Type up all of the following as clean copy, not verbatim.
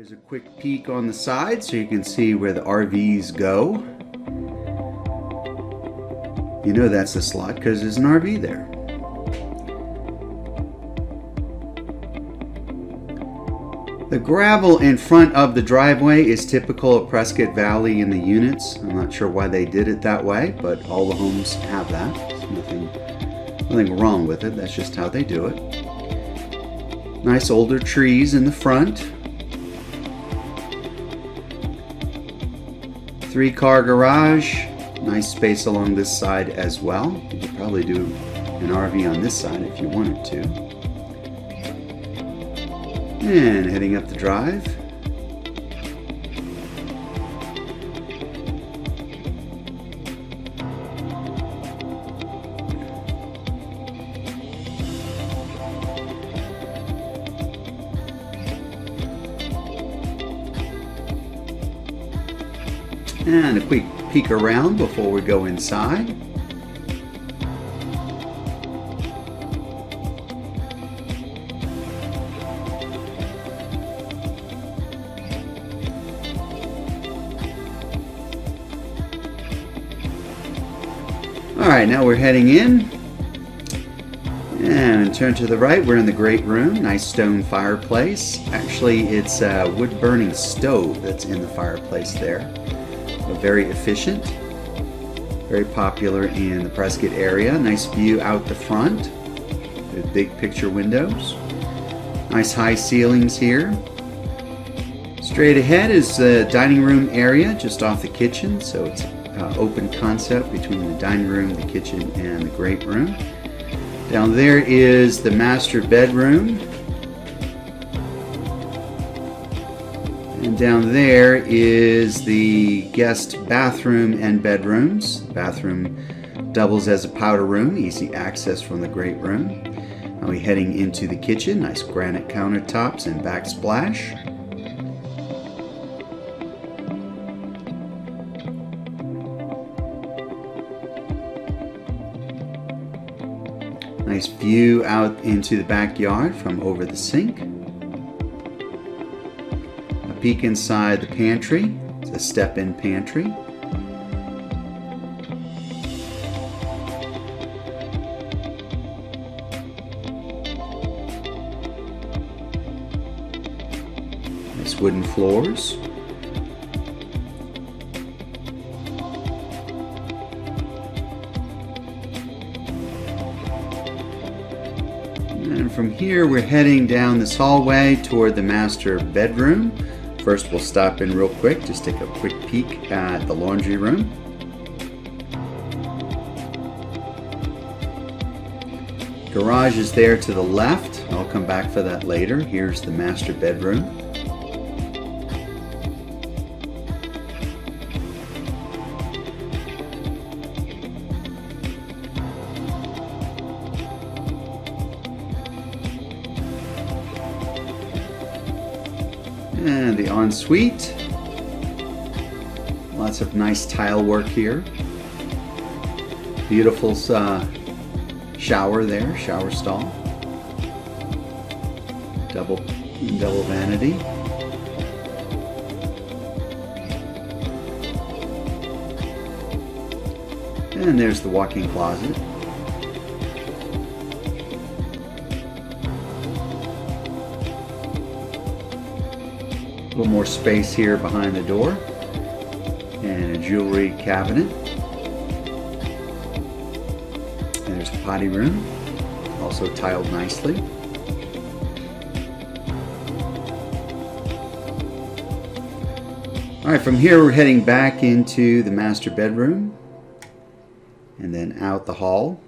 Here's a quick peek on the side so you can see where the RVs go. You know that's a slot because there's an RV there. The gravel in front of the driveway is typical of Prescott Valley in the units. I'm not sure why they did it that way, but all the homes have that. There's nothing wrong with it. That's just how they do it. Nice older trees in the front. 3-car garage. Nice space along this side as well. You could probably do an RV on this side if you wanted to. And heading up the drive. And a quick peek around before we go inside. Alright, now we're heading in. And turn to the right, we're in the great room. Nice stone fireplace. Actually, it's a wood-burning stove that's in the fireplace there. So very efficient. Very popular in the Prescott area. Nice view out the front with big picture windows. Nice high ceilings here. Straight ahead is the dining room area just off the kitchen, so it's open concept between the dining room, the kitchen, and the great room. Down there is the master bedroom. And down there is the guest bathroom and bedrooms. The bathroom doubles as a powder room, easy access from the great room. Now we're heading into the kitchen. Nice granite countertops and backsplash. Nice view out into the backyard from over the sink. A peek inside the pantry. It's a step-in pantry. Nice wooden floors. And from here we're heading down this hallway toward the master bedroom. First we'll stop in real quick, just take a quick peek at the laundry room. Garage is there to the left. I'll come back for that later. Here's the master bedroom. And the ensuite. Lots of nice tile work here. Beautiful shower there, shower stall. Double vanity. And there's the walk-in closet. A little more space here behind the door, and a jewelry cabinet. And there's the potty room, also tiled nicely. Alright, from here we're heading back into the master bedroom and then out the hall.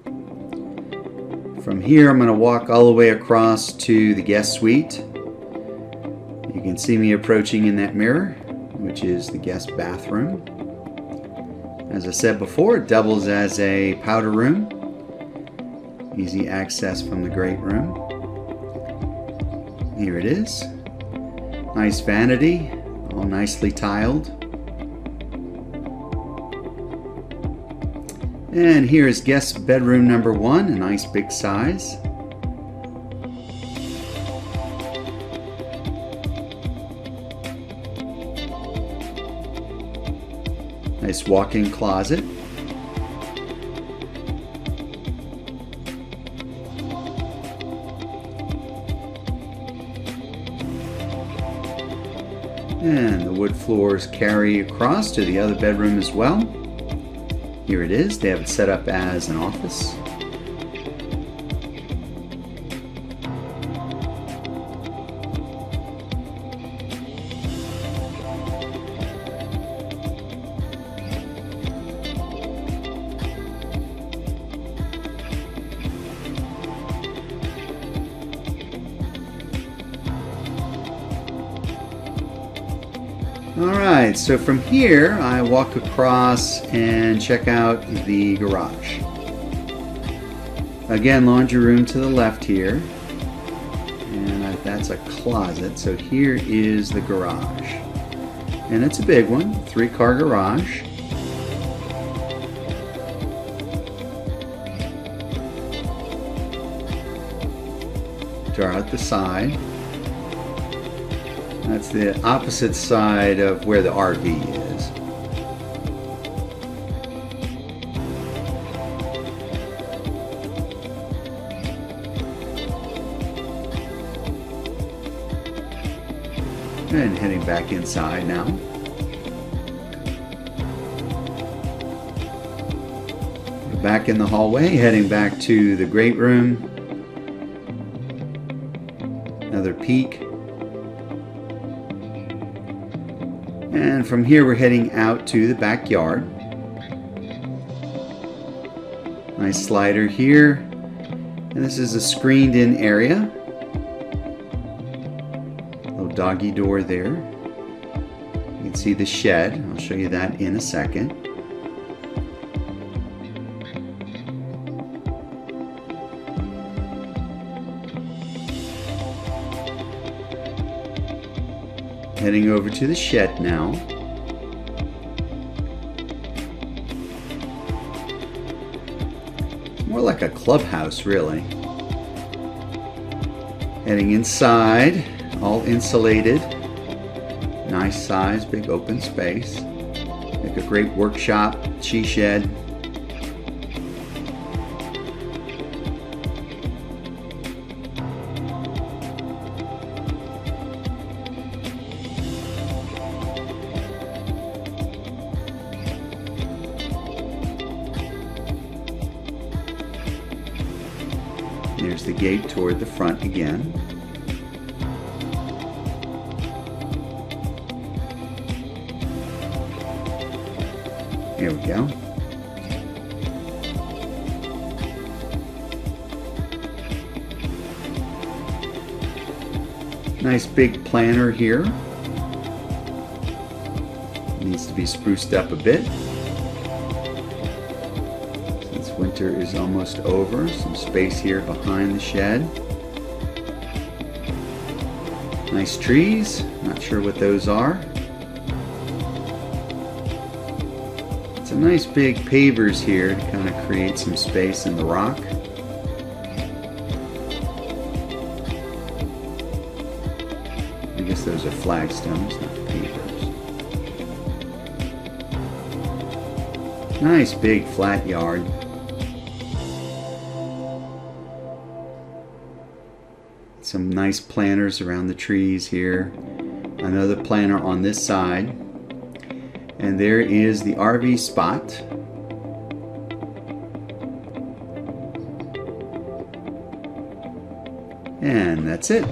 From here I'm going to walk all the way across to the guest suite. You can see me approaching in that mirror, which is the guest bathroom. As I said before, it doubles as a powder room. Easy access from the great room. Here it is. Nice vanity, all nicely tiled. And here is guest bedroom number 1, a nice big size. Nice walk-in closet. And the wood floors carry across to the other bedroom as well. Here it is. They have it set up as an office. Alright, so from here I walk across and check out the garage. Again, laundry room to the left here. And that's a closet, so here is the garage. And it's a big one, 3-car garage. Draw out the side. That's the opposite side of where the RV is. And heading back inside now. We're back in the hallway, heading back to the great room. Another peek. And from here we're heading out to the backyard. Nice slider here. And this is a screened in area. Little doggy door there. You can see the shed. I'll show you that in a second. Heading over to the shed now. It's more like a clubhouse, really. Heading inside, all insulated. Nice size, big open space. Like a great workshop, she shed. There's the gate toward the front again. Here we go. Nice big planter here. Needs to be spruced up a bit. Winter is almost over. Some space here behind the shed. Nice trees. Not sure what those are. Some nice big pavers here to kind of create some space in the rock. I guess those are flagstones, not pavers. Nice big flat yard. Some nice planters around the trees here. Another planter on this side. And there is the RV spot. And that's it.